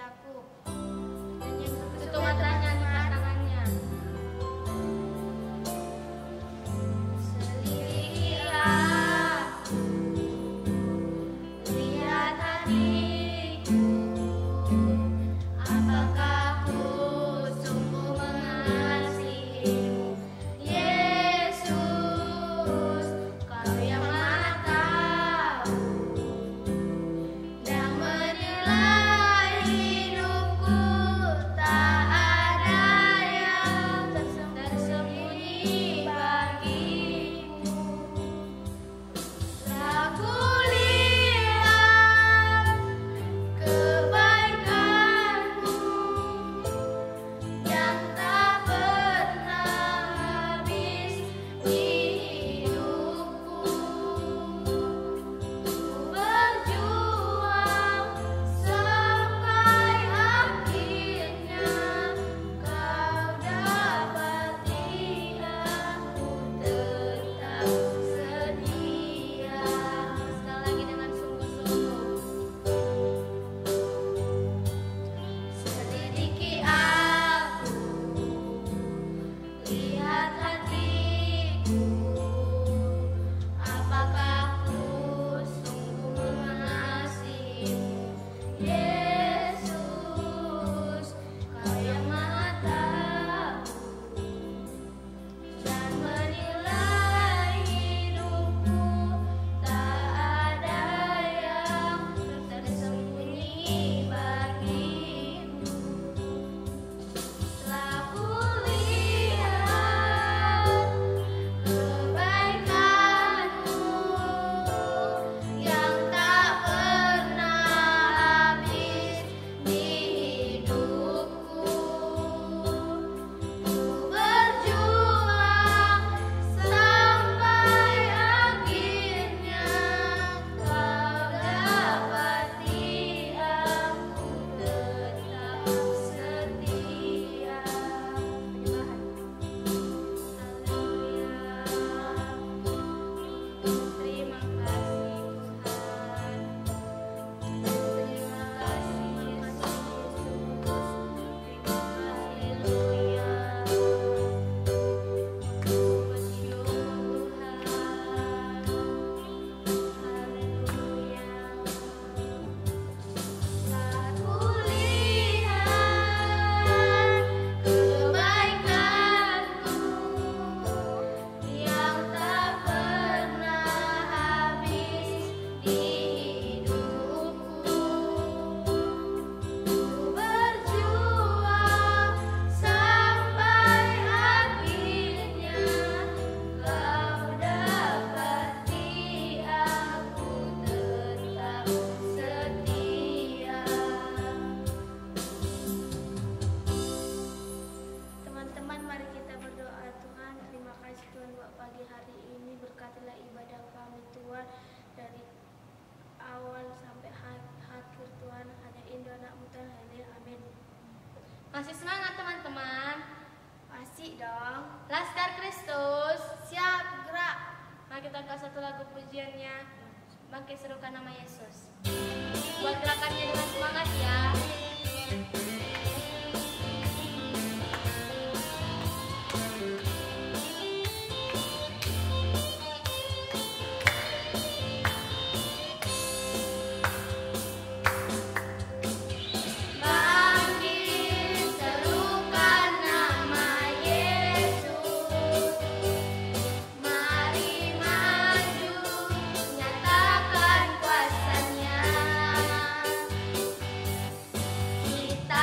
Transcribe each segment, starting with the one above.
aku. Dan yang tutup matanya, lipat tangannya. Selidiki aku, lihat hatiku, apakah aku sungguh mengasihimu, Yesus, Kau yang Maha Tahu dan menilai hidupku, tak ada yang tersembunyi bagimu. Telah kulihat kebaikanmu yang tak pernah habis di hidupku. Ku berjuang sampai akhirnya Kau dapati aku tetap setia. Sekali lagi dengan sungguh-sungguh. Selidiki aku, lihat hatiku, apakah aku sungguh mengasihimu, Yesus, Kau yang Maha Tahu dan menilai hidupku, tak ada yang tersembunyi bagimu. Telah kulihat kebaikanmu yang tak pernah habis di hidupku. Ku berjuang sampai akhirnya Kau dapati aku tetap setia. Terima kasih Tuhan. Terima kasih Yesus. Haleluya. Bersyukur Tuhan. Haleluya. Saat kulihat kebaikanmu yang tak pernah habis di hidupku, ku berjuang sampai akhirnya Kau dapati aku tetap setia. Teman-teman, mari kita berdoa. Tuhan, terima kasih Tuhan buat pagi hari ini. Berkatilah ibadah kami Tuhan, dari awal sampai akhir Tuhan. Hanya indah anakmu Tuhan. Amin. Masih semangat teman-teman? Masih dong. Laskar Kristus. Siap, gerak. Mari kita angkat satu lagu pujiannya. Bangkit serukan nama Yesus. Buat gerakannya dengan semangat ya. Bangkit serukan nama Yesus. Mari maju nyatakan kuasa-Nya. Kita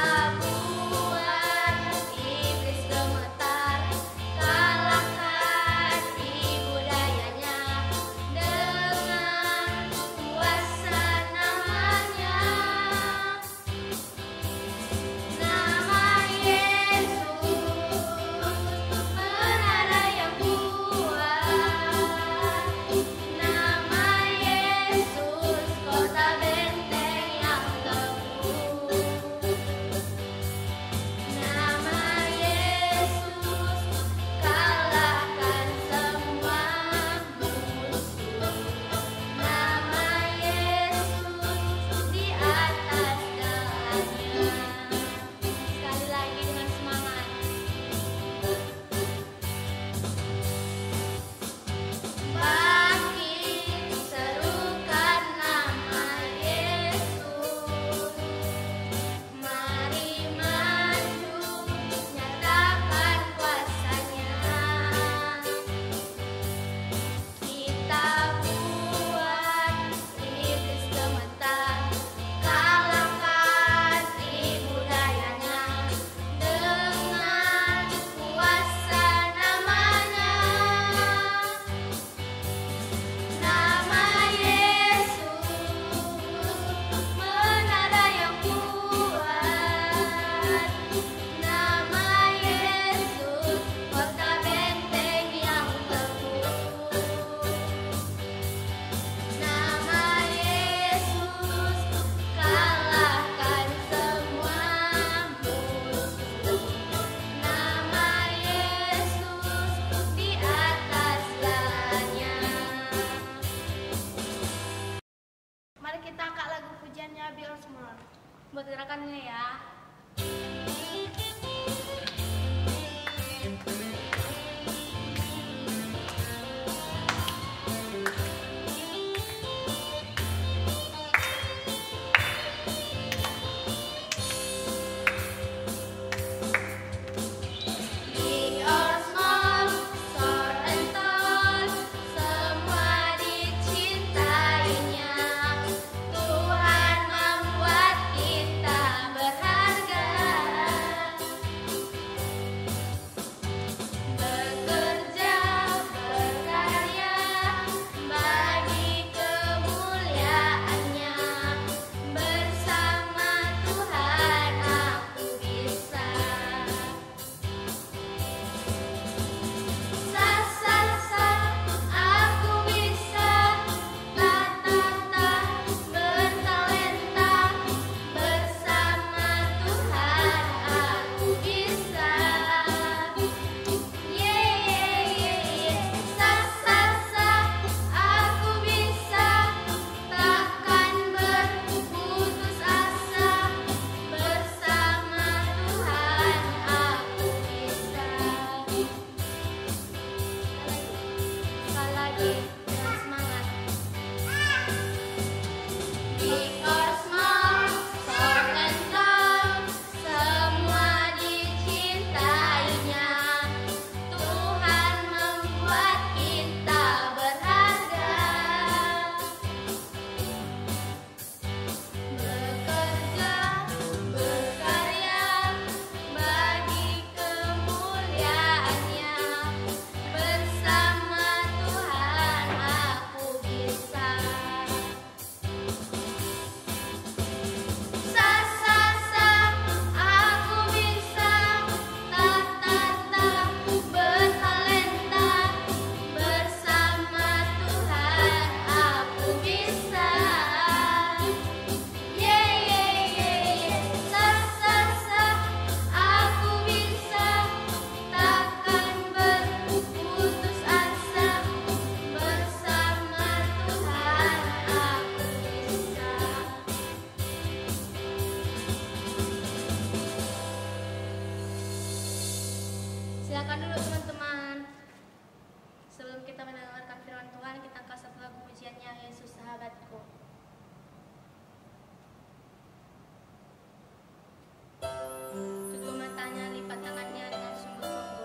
Our Small. Buat gerakannya ya. Silakan dulu teman-teman. Sebelum kita mendengarkan firman Tuhan, kita angkat satu lagu pujiannya, Yesus Sahabatku. Tutup matanya, lipat tangannya dengan sungguh-sungguh.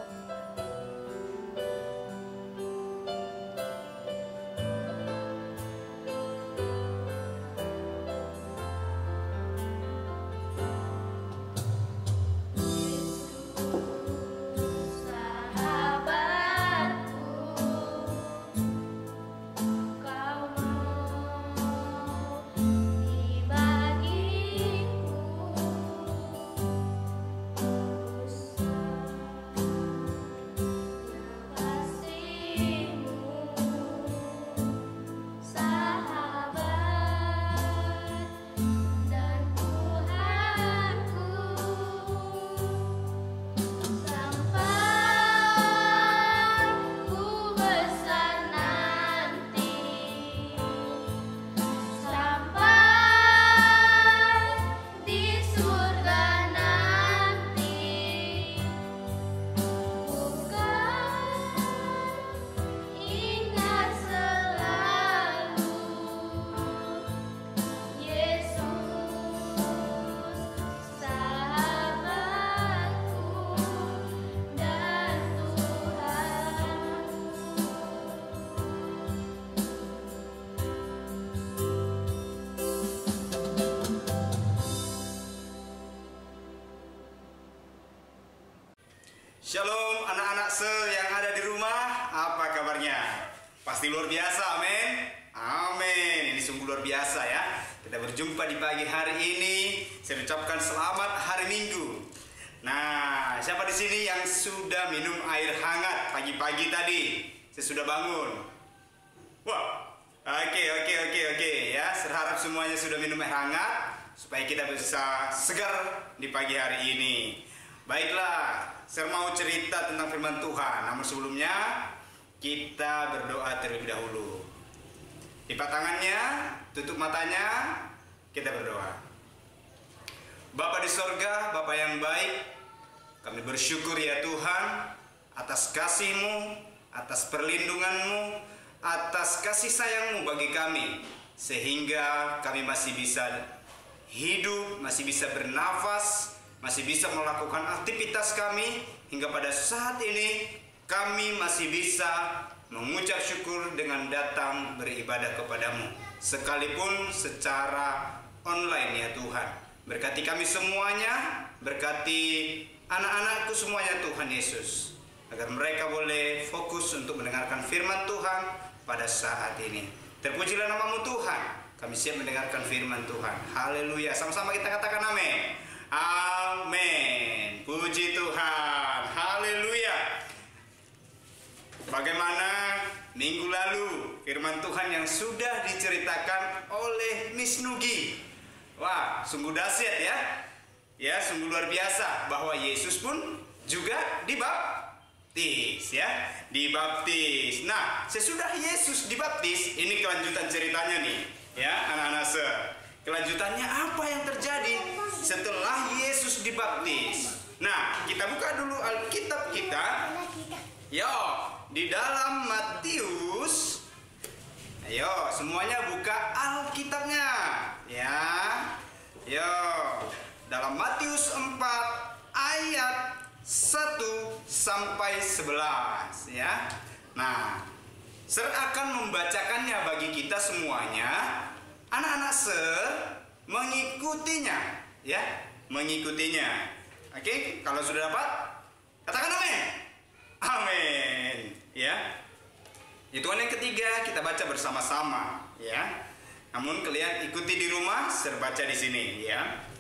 Shalom anak-anak yang ada di rumah, apa kabarnya? Pasti luar biasa, amin? Amin, ini sungguh luar biasa ya. Kita berjumpa di pagi hari ini. Saya ucapkan selamat hari Minggu. Nah, siapa di sini yang sudah minum air hangat pagi-pagi tadi? Saya sudah bangun. Wah, oke ya. Saya harap semuanya sudah minum air hangat supaya kita bisa segar di pagi hari ini. Baiklah, saya mau cerita tentang firman Tuhan. Namun sebelumnya kita berdoa terlebih dahulu. Lipat tangannya, tutup matanya, kita berdoa. Bapa di sorga, Bapa yang baik, kami bersyukur ya Tuhan atas kasih-Mu, atas perlindungan-Mu, atas kasih sayang-Mu bagi kami, sehingga kami masih bisa hidup, masih bisa bernafas, masih bisa melakukan aktivitas kami, hingga pada saat ini kami masih bisa mengucap syukur dengan datang beribadah kepadamu, sekalipun secara online ya Tuhan. Berkati kami semuanya, berkati anak-anakku semuanya Tuhan Yesus, agar mereka boleh fokus untuk mendengarkan firman Tuhan pada saat ini. Terpujilah namamu Tuhan, kami siap mendengarkan firman Tuhan. Haleluya, sama-sama kita katakan amin. Amin. Puji Tuhan. Haleluya. Bagaimana minggu lalu firman Tuhan yang sudah diceritakan oleh Miss Nugi? Wah, sungguh dahsyat ya. Ya, sungguh luar biasa bahwa Yesus pun juga dibaptis ya, dibaptis. Nah, sesudah Yesus dibaptis, ini kelanjutan ceritanya nih, ya anak-anak se. Kelanjutannya apa yang terjadi setelah Yesus dibaptis? Nah, kita buka dulu Alkitab kita. Yo, di dalam Matius. Ayo, semuanya buka Alkitabnya, ya. Yo, dalam Matius 4 ayat 1 sampai 11 ya. Nah, Ser akan membacakannya bagi kita semuanya. Anak-anak Ser mengikutinya ya, mengikutinya. Oke, kalau sudah dapat katakan amin. Amin ya. Hitungan yang ketiga kita baca bersama-sama ya. Namun kalian ikuti di rumah, Ser baca di sini ya.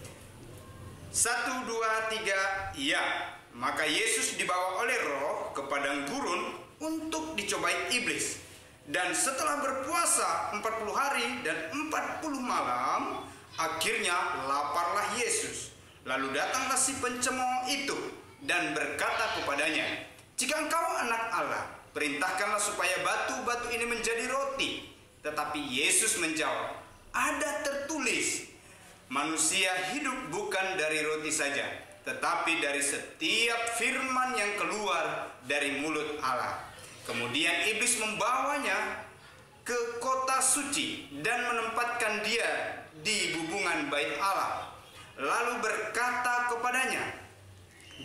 1, 2, 3, iya. Maka Yesus dibawa oleh Roh ke padang gurun untuk dicobai iblis. Dan setelah berpuasa 40 hari dan 40 malam, akhirnya laparlah Yesus. Lalu datanglah si pencemooh itu dan berkata kepadanya, "Jika engkau anak Allah, perintahkanlah supaya batu-batu ini menjadi roti." Tetapi Yesus menjawab, "Ada tertulis, manusia hidup bukan dari roti saja, tetapi dari setiap firman yang keluar dari mulut Allah." Kemudian iblis membawanya ke kota suci dan menempatkan dia di bubungan bait Allah. Lalu berkata kepadanya,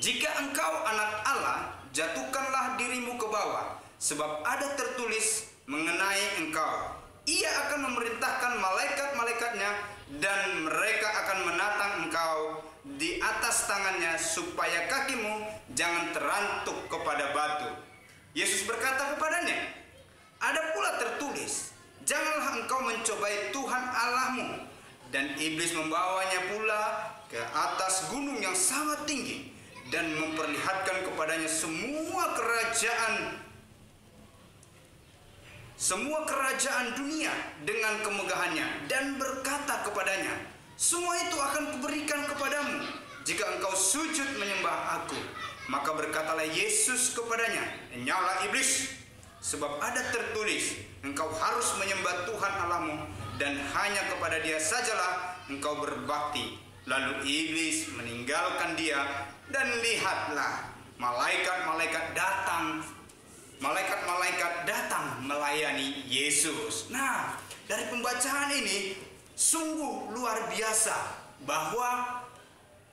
"Jika engkau anak Allah, jatuhkanlah dirimu ke bawah, sebab ada tertulis mengenai engkau, Ia akan memerintahkan malaikat-malaikatnya, dan mereka akan menatang engkau di atas tangannya, supaya kakimu jangan terantuk kepada batu." Yesus berkata kepadanya, "Ada pula tertulis, janganlah engkau mencobai Tuhan Allahmu." Dan iblis membawanya pula ke atas gunung yang sangat tinggi dan memperlihatkan kepadanya semua kerajaan dunia dengan kemegahannya, dan berkata kepadanya, "Semua itu akan kuberikan kepadamu jika engkau sujud menyembah aku." Maka berkatalah Yesus kepadanya, "Enyahlah iblis, sebab ada tertulis, engkau harus menyembah Tuhan Allahmu, dan hanya kepada Dia sajalah engkau berbakti." Lalu iblis meninggalkan dia, dan lihatlah malaikat-malaikat datang melayani Yesus. Nah, dari pembacaan ini sungguh luar biasa bahwa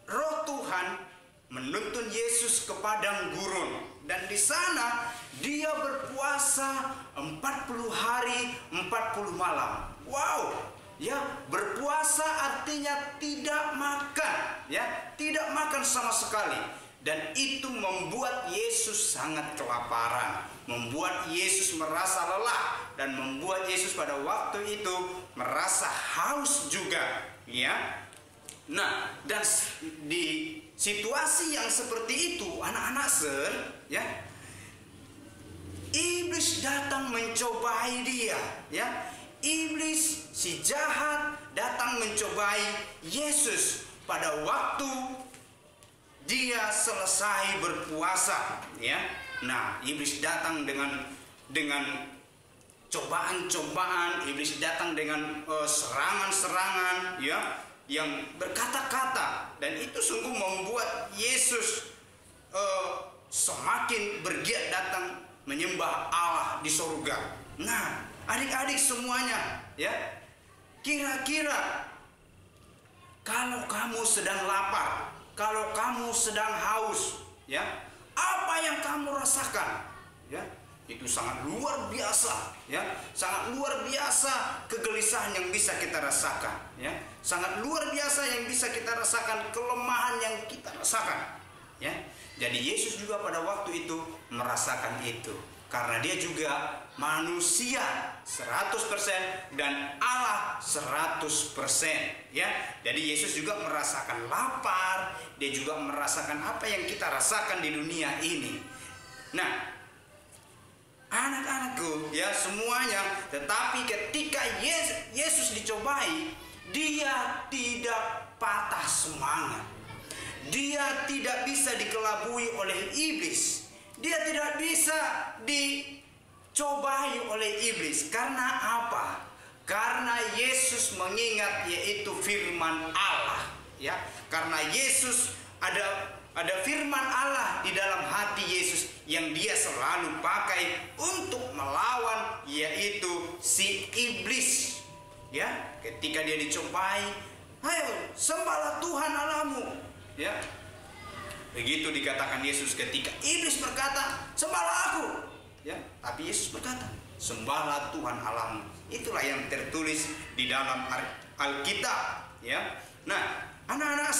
Roh Tuhan menuntun Yesus ke padang gurun, dan di sana dia berpuasa 40 hari 40 malam. Wow, ya, berpuasa artinya tidak makan, ya, tidak makan sama sekali. Dan itu membuat Yesus sangat kelaparan, membuat Yesus merasa lelah, dan membuat Yesus pada waktu itu merasa haus juga, ya. Nah, dan di situasi yang seperti itu, anak-anak Ser, ya, iblis datang mencobai dia, ya. Iblis si jahat datang mencobai Yesus pada waktu dia selesai berpuasa, ya. Nah, iblis datang dengan cobaan-cobaan, iblis datang dengan serangan-serangan, ya, yang berkata-kata, dan itu sungguh membuat Yesus semakin bergiat datang menyembah Allah di surga. Nah, adik-adik semuanya, ya, kira-kira kalau kamu sedang lapar, kalau kamu sedang haus, ya, apa yang kamu rasakan? Ya, itu sangat luar biasa, ya, sangat luar biasa kegelisahan yang bisa kita rasakan, ya, sangat luar biasa yang bisa kita rasakan, kelemahan yang kita rasakan, ya. Jadi Yesus juga pada waktu itu merasakan itu, karena dia juga manusia 100% dan Allah 100%, ya. Jadi Yesus juga merasakan lapar, dia juga merasakan apa yang kita rasakan di dunia ini. Nah, anak-anakku, ya, semuanya, tetapi ketika Yesus dicobai, dia tidak patah semangat. Dia tidak bisa dikelabui oleh iblis. Dia tidak bisa dicobai oleh iblis. Karena apa? Karena Yesus mengingat yaitu firman Allah, ya. Karena Yesus ada firman Allah di dalam hati Yesus yang dia selalu pakai untuk melawan yaitu si iblis, ya. Ketika dia dicobai, ayo sembahlah Tuhan Allahmu, ya. Begitu dikatakan Yesus ketika iblis berkata, sembahlah aku, ya. Tapi Yesus berkata, sembahlah Tuhan Allahmu. Itulah yang tertulis di dalam Alkitab, ya. Nah, anak-anak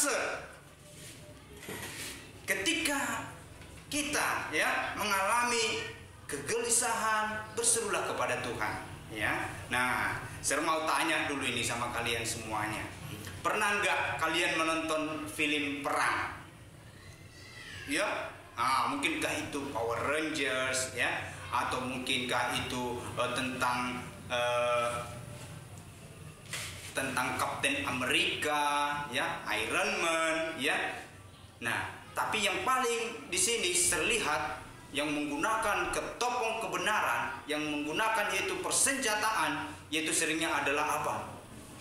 ketika kita, ya, mengalami kegelisahan, berserulah kepada Tuhan, ya. Nah, saya mau tanya dulu ini sama kalian semuanya. Pernah nggak kalian menonton film perang? Ya, mungkinkah itu Power Rangers, ya, atau mungkinkah itu tentang Captain Amerika, ya, Iron Man, ya. Nah, tapi yang paling di sini terlihat yang menggunakan ketopong kebenaran, yang menggunakan yaitu persenjataan, yaitu seringnya adalah apa?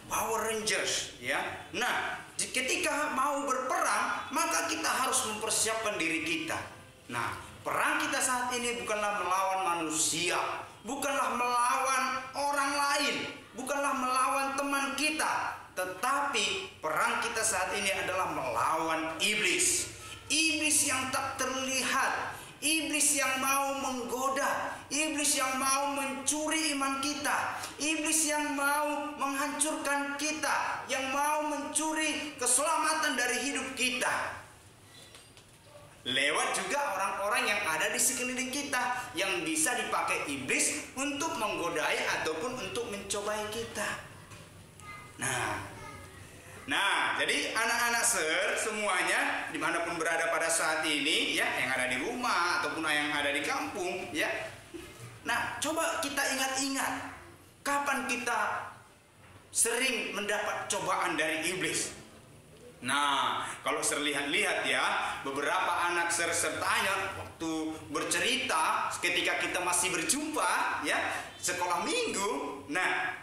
Power Rangers, ya. Nah, ketika mau berperang, maka kita harus mempersiapkan diri kita. Nah, perang kita saat ini bukanlah melawan manusia, bukanlah melawan orang lain, bukanlah melawan teman kita, tetapi perang kita saat ini adalah melawan iblis. Iblis yang tak terlihat, iblis yang mau menggoda, iblis yang mau mencuri iman kita, iblis yang mau menghancurkan kita, yang mau mencuri keselamatan dari hidup kita. Lewat juga orang-orang yang ada di sekeliling kita, yang bisa dipakai iblis untuk menggodai ataupun untuk mencobai kita. Nah, jadi anak-anak semuanya dimanapun berada pada saat ini, ya, yang ada di rumah ataupun yang ada di kampung, ya. Nah, coba kita ingat-ingat kapan kita sering mendapat cobaan dari iblis. Nah, kalau lihat-lihat, ya, beberapa anak sertanya waktu bercerita ketika kita masih berjumpa, ya, sekolah minggu. Nah,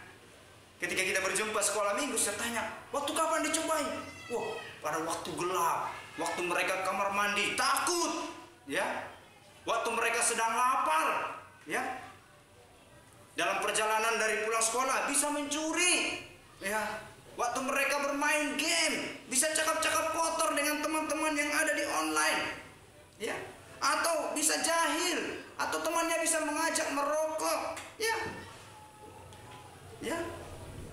ketika kita berjumpa sekolah minggu, saya tanya, waktu kapan dicobai? Wah, pada waktu gelap, waktu mereka kamar mandi takut, ya, waktu mereka sedang lapar, ya, dalam perjalanan dari pulang sekolah bisa mencuri, ya, waktu mereka bermain game bisa cakap-cakap kotor dengan teman-teman yang ada di online, ya, atau bisa jahil, atau temannya bisa mengajak merokok, ya.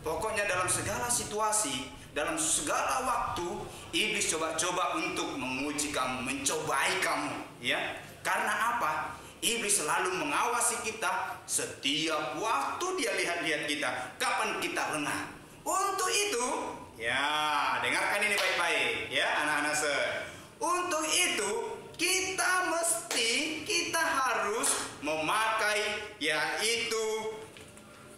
Pokoknya dalam segala situasi, dalam segala waktu, iblis coba-coba untuk menguji kamu, mencobai kamu, ya. Karena apa? Iblis selalu mengawasi kita setiap waktu, dia lihat-lihat kita, kapan kita lengah. Untuk itu, ya, dengarkan ini baik-baik, ya, anak-anak Untuk itu, kita harus memakai yaitu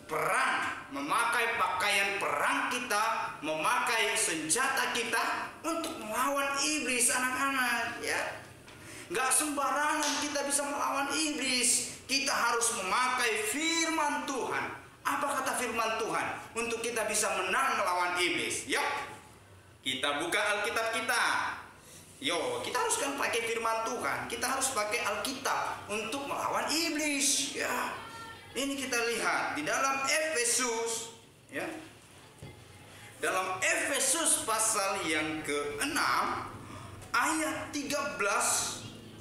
perang, memakai pakaian perang kita, memakai senjata kita untuk melawan iblis, anak-anak, ya. Gak sembarangan kita bisa melawan iblis. Kita harus memakai firman Tuhan. Apa kata firman Tuhan untuk kita bisa menang melawan iblis? Yuk, Kita buka Alkitab kita. Yo, kita harus kan pakai firman Tuhan. Kita harus pakai Alkitab untuk melawan iblis. Ya, ini kita lihat di dalam Efesus. Ya, dalam Efesus pasal yang ke-6 ayat 13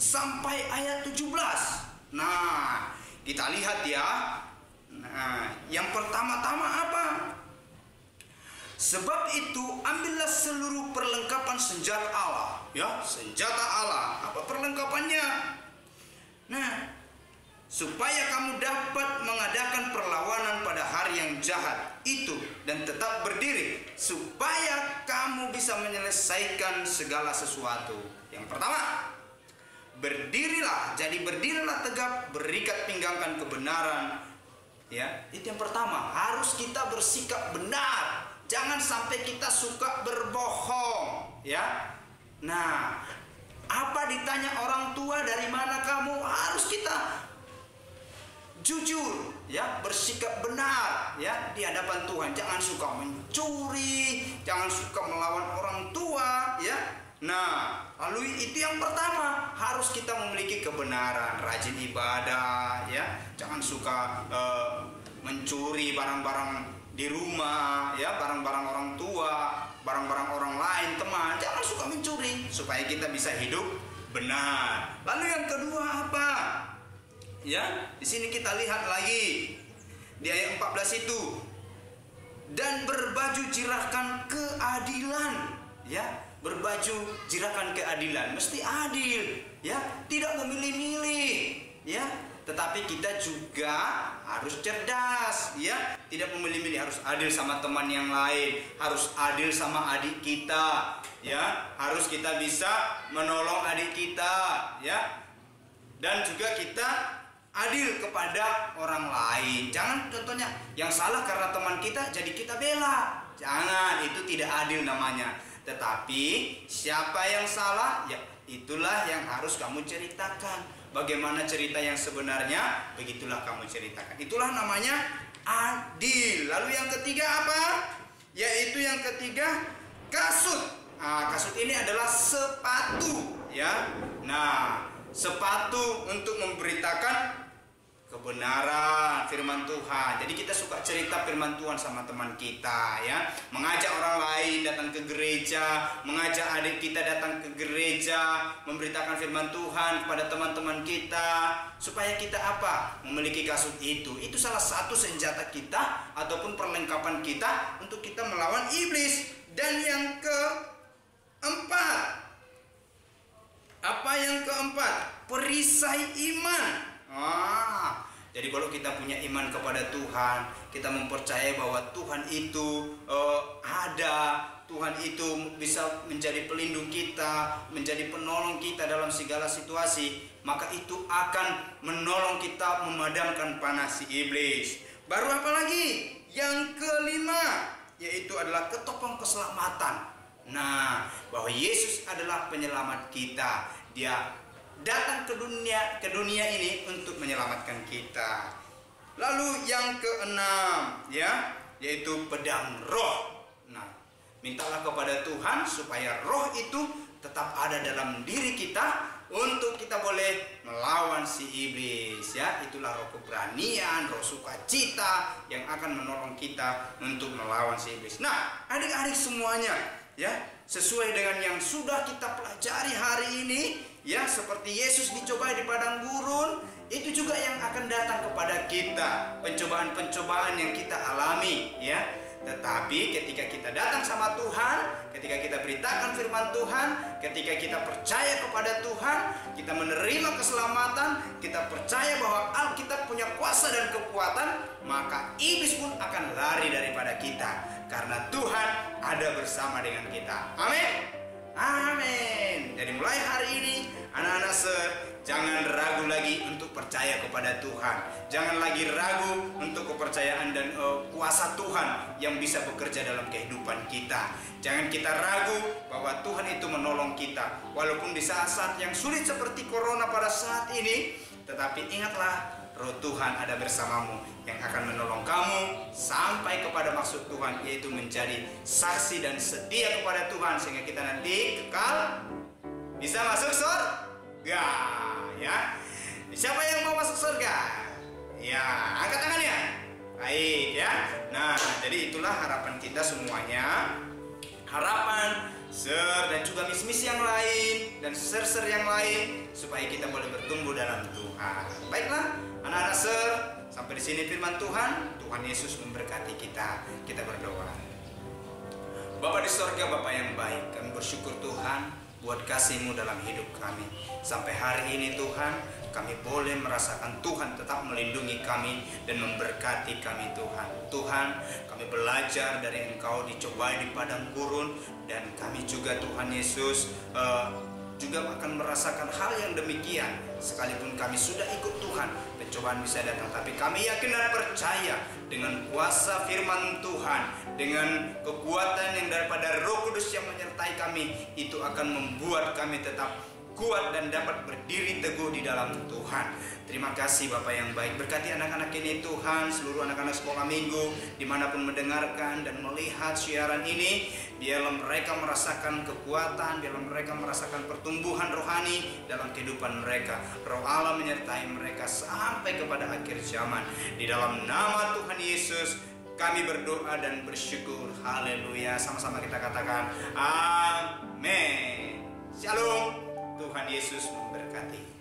sampai ayat 17. Nah, kita lihat ya. Nah, yang pertama-tama apa? Sebab itu ambillah seluruh perlengkapan senjata Allah. Ya, senjata Allah. Apa perlengkapannya? Nah, supaya kamu dapat mengadakan perlawanan pada hari yang jahat itu dan tetap berdiri, supaya kamu bisa menyelesaikan segala sesuatu. Yang pertama, berdirilah. Jadi berdirilah tegap, berikat pinggangkan kebenaran. Ya, itu yang pertama. Harus kita bersikap benar. Jangan sampai kita suka berbohong, ya. Nah, apa ditanya orang tua dari mana kamu, harus kita jujur, ya, bersikap benar, ya, di hadapan Tuhan. Jangan suka mencuri, jangan suka melawan orang tua, ya. Nah, lalu itu yang pertama, harus kita memiliki kebenaran, rajin ibadah, ya. Jangan suka mencuri barang-barang di rumah, ya, barang-barang orang tua, barang-barang orang lain, teman. Jangan suka mencuri supaya kita bisa hidup benar. Lalu yang kedua apa? Ya, di sini kita lihat lagi di ayat 14 itu. Dan berbaju jirakan keadilan, ya. Berbaju jirakan keadilan, mesti adil, ya, tidak memilih-milih, ya. Tetapi kita juga harus cerdas, ya. Tidak memilih-milih, harus adil sama teman yang lain, harus adil sama adik kita, ya. Harus kita bisa menolong adik kita, ya. Dan juga kita adil kepada orang lain. Jangan contohnya yang salah karena teman kita jadi kita bela. Jangan, itu tidak adil namanya. Tetapi siapa yang salah, ya itulah yang harus kamu ceritakan. Bagaimana cerita yang sebenarnya, begitulah kamu ceritakan. Itulah namanya adil. Lalu yang ketiga apa? Yaitu yang ketiga kasut. Nah, kasut ini adalah sepatu, ya. Nah, sepatu untuk memberitakan kebenaran firman Tuhan. Jadi kita suka cerita firman Tuhan sama teman kita, ya. Mengajak orang lain datang ke gereja, mengajak adik kita datang ke gereja, memberitakan firman Tuhan kepada teman-teman kita, supaya kita apa? Memiliki kasut itu. Itu salah satu senjata kita ataupun perlengkapan kita untuk kita melawan iblis. Dan yang keempat, apa yang keempat? Perisai iman. Jadi kalau kita punya iman kepada Tuhan, kita mempercayai bahwa Tuhan itu ada, Tuhan itu bisa menjadi pelindung kita, menjadi penolong kita dalam segala situasi, maka itu akan menolong kita memadamkan panas si iblis. Baru apa lagi? Yang kelima, yaitu adalah ketopong keselamatan. Nah, bahwa Yesus adalah penyelamat kita. Dia datang ke dunia ini untuk menyelamatkan kita. Lalu yang keenam, ya, yaitu pedang roh. Nah, mintalah kepada Tuhan supaya roh itu tetap ada dalam diri kita untuk kita boleh melawan si iblis, ya. Itulah roh keberanian, roh sukacita yang akan menolong kita untuk melawan si iblis. Nah, adik-adik semuanya, ya, sesuai dengan yang sudah kita pelajari hari ini, ya, seperti Yesus dicobai di padang gurun, itu juga yang akan datang kepada kita, pencobaan-pencobaan yang kita alami, ya. Tetapi ketika kita datang sama Tuhan, ketika kita beritakan firman Tuhan, ketika kita percaya kepada Tuhan, kita menerima keselamatan, kita percaya bahwa Alkitab punya kuasa dan kekuatan, maka iblis pun akan lari daripada kita, karena Tuhan ada bersama dengan kita. Amin. Amin. Jadi mulai hari ini, anak-anak jangan ragu lagi untuk percaya kepada Tuhan. Jangan lagi ragu untuk kepercayaan dan kuasa Tuhan yang bisa bekerja dalam kehidupan kita. Jangan kita ragu bahwa Tuhan itu menolong kita. Walaupun di saat-saat yang sulit seperti corona pada saat ini, tetapi ingatlah, roh Tuhan ada bersamamu yang akan menolong kamu sampai kepada maksud Tuhan, yaitu menjadi saksi dan setia kepada Tuhan sehingga kita nanti kekal bisa masuk surga. Ya, siapa yang mau masuk surga? Ya, angkat tangannya. Baik ya. Nah, jadi itulah harapan kita semuanya. Harapan Ser dan juga mis-mis yang lain dan ser-ser yang lain supaya kita boleh bertumbuh dalam Tuhan. Baiklah, anak-anak Ser, sampai di sini firman Tuhan. Tuhan Yesus memberkati kita. Kita berdoa. Bapa di sorga, Bapa yang baik, kami bersyukur Tuhan buat kasih-Mu dalam hidup kami. Sampai hari ini Tuhan, kami boleh merasakan Tuhan tetap melindungi kami dan memberkati kami Tuhan. Tuhan, kami belajar dari Engkau dicobai di padang gurun, dan kami juga Tuhan Yesus juga akan merasakan hal yang demikian. Sekalipun kami sudah ikut Tuhan, pencobaan bisa datang, tapi kami yakin dan percaya dengan kuasa firman Tuhan, dengan kekuatan yang daripada Roh Kudus yang menyertai kami, itu akan membuat kami tetap kuat dan dapat berdiri teguh di dalam Tuhan. Terima kasih Bapak yang baik. Berkati anak-anak ini Tuhan, seluruh anak-anak sekolah minggu dimanapun mendengarkan dan melihat siaran ini. Biarlah mereka merasakan kekuatan, biarlah mereka merasakan pertumbuhan rohani dalam kehidupan mereka. Roh Allah menyertai mereka sampai kepada akhir zaman. Di dalam nama Tuhan Yesus kami berdoa dan bersyukur. Haleluya. Sama-sama kita katakan amin. Shalom. Tuhan Yesus memberkati.